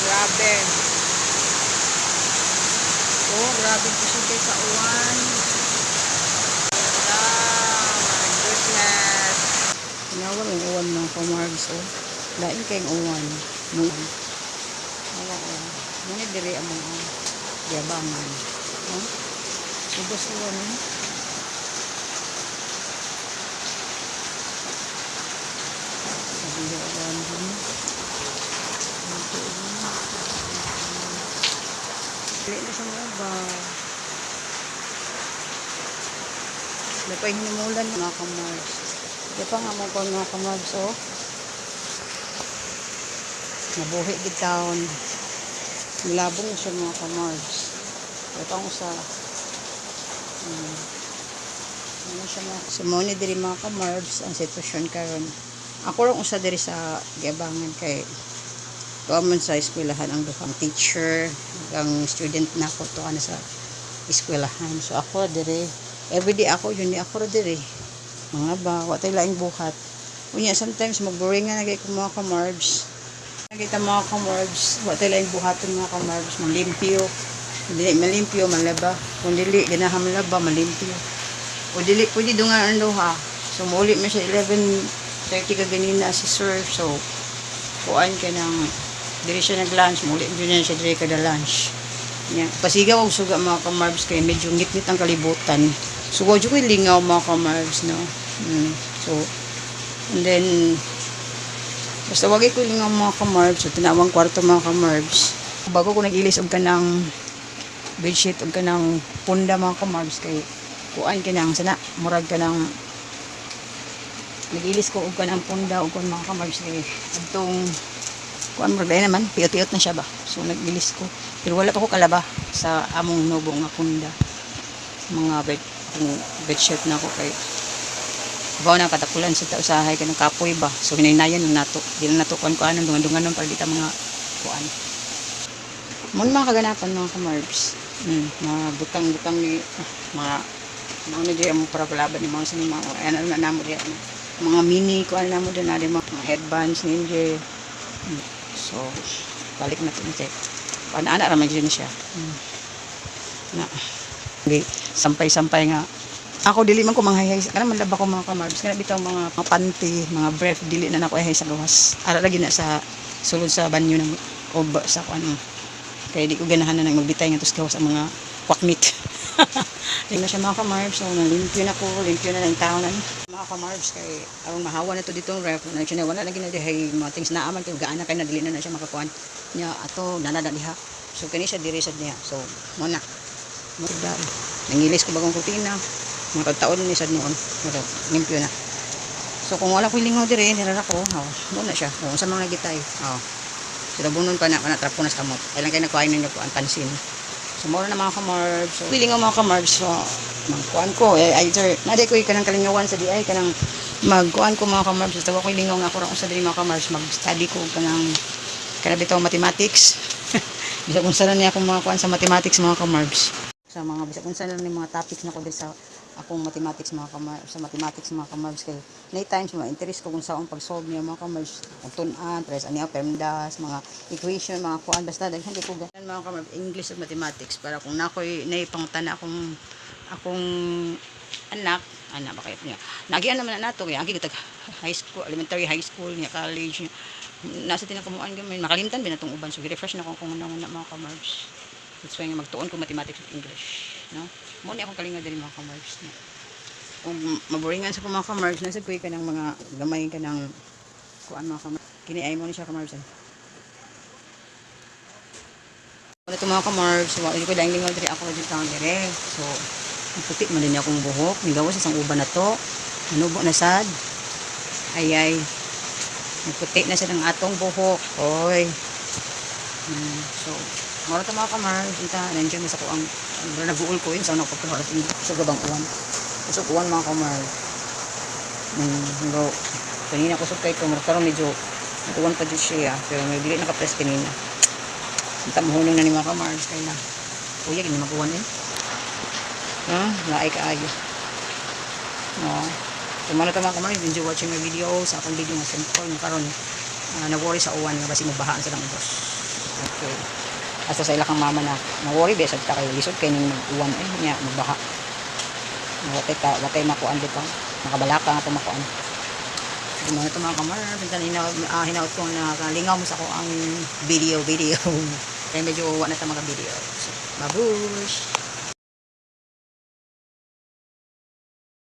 Grabe. Oh, grabe po siya kay sa uwan. Ah, my goodness. Tinawag ang uwan mga kamargs. Oh. Lain kayong uwan. Wala oh. Muna diri ang mga yabangan. Oh. Subos uwan eh. Sabi niya uwan din. Dili na siya mga ba. Napay hinimulan mga kamargs. Di pa nga mo ko mga kamargs oh. Nabuhi gid taon. Milabong siya mga kamargs. Di pa nga sa ano siya mga sumuni diri mga kamargs ang sitwasyon karon. Ako lang usa diri sa giabangan kay tuaman sa eskwelahan ang duhang teacher ang student na ko to ana sa eskwelahan. So ako diri everyday ako yun ni ako diri mga ba watay laing buhat unya sometimes magboringan na gay ko mga kamargs nagita mga kamargs watay laing buhaton mga kamargs malimpyo dili malimpyo malaba kun dili ganahan malaba malimpyo o dili pwede dungan ang duha so muli man siya 11:30 ka ganina si sir so kuan ka ng diri siya nag-lunch muli dyan siya diri kada lunch yeah. Pasigaw og suga mga kamargs kay medyo ngit-ngit ang kalibutan so wadyo ko'y lingaw mga kamargs no so and then basta wagay ko lingaw mga kamargs so tinawang kwarto mga kamargs bago ko nag-ilis og kanang bedsheet og kanang punda mga kamargs kay kuan kanang sana murag kanang nag-ilis ko og kanang punda og mga kamargs kay adtong kuan mo rin naman, piyot-piyot na siya ba. So, nag-ilis ko. Pero wala pa ko kalaba sa among nobo nga punda. Mga bedsheet na ako kay bawa na katakulan sa usahay ka ng kapoy ba. So, hinaynayan ng nato. Di na natukuan ko anong dungan-dungan para dita mga kuan. Muna mga kaganapan mga kamargs. Mga butang-butang ni mga nagay ang para palaban ni mga sa mga ano na namo diyan. Mga mini kuan namo din na mga headbands ninja. So, balik na ito na check. Paana-ana raman dyan siya. Na. Okay. Sampay-sampay nga. Ako, dili man ko manghahay. Kana man laba ko mga kamargs. Kana bitaw mga panty, mga brief, dili na ako ay sa gawas. Ara lagi na sa sulod sa banyo ng o sa ano. Kaya di ko ganahan na magbitay nga tos gawas ang mga kwakmit. Tingnan siya mga kamargs. So, nalimpyo na ko. Limpyo na ng taon na. Mga kamargs kay aron mahawa na to ditong ref na siya wala lagi na dihay mga things na aman kay gaana kay na dili na siya makakuan nya ato nanada diha so kani siya diri sad niya so mo na nangilis ko bagong kurtina mga taon ni sad noon pero limpyo na so kung wala ko lingaw diri nirara ko mo na siya kung sa mga gitay sila bunon pa na trapo na sa kamot kailan kay nakuha ninyo ko ang pansin so mo na mga kamargs so lingaw mga kamargs so magkuan ko either naday ko kanang kalingawan sa di ay kanang magkuan ko mga kamargs tawa ko lingaw nga ako ra sa diri mga kamargs mag-study ko kanang bitaw mathematics bisa kung saan niya akong mga kuan sa mathematics mga kamargs sa mga bisa kung saan ni mga topics na ko sa akong mathematics mga kamargs sa mathematics mga kamargs kay nay times mga interest ko kung saan pag-solve niya mga kamargs kung tun-an tres aniya PEMDAS mga equation mga kuan basta daghan ko ganan mga kamargs English at mathematics para kung nakoy nay pangutana akong anak ba kayo niya nagian naman na nato kaya agi kitag high school elementary high school niya college niya nasa tinakamuan gamay makalimtan bin atong uban so refresh na kung una mga kamargs that's why nga magtuon ko mathematics at English no mo ni akong kalinga diri mga kamargs no? Kung maboringan sa mga kamargs nasa kuy ka ng mga gamay ka ng kuan mga kamargs kini ay mo ni siya kamargs wala to mga kamargs so hindi ko daing lingaw diri ako dito ang dire so puti man din akong buhok nigawas sa uban na to manubo na sad ay puti na sa ng atong buhok oy so mara ta mga kamargs kita nandiyan sa ko ang naguul ko yun sa ako pagkaharas sa gabang uwan so uwan mga kamargs pero kanina ko sukay ko karon medyo uwan pa jud siya pero may dili naka-press kanina kita mahunong na ni mga kamargs kay na kuya gini mag-uwan laay kaayo no so muna ta mga kamargs enjoy watching my video sa akong video nga simple nga karon nag-worry sa uwan nga basi mabahaan sa lang ubos So, asa sa ila kang mama na worry ba sad ta kay lisod kay ning mag-uwan nya magbaha. Watay makuan dito. Nakabalaka nga ito makuan. So, mga ito mga kamar, hinaut ko na lingaw mo sa ko ang video. Kaya medyo wala na ito mga video. So, babush!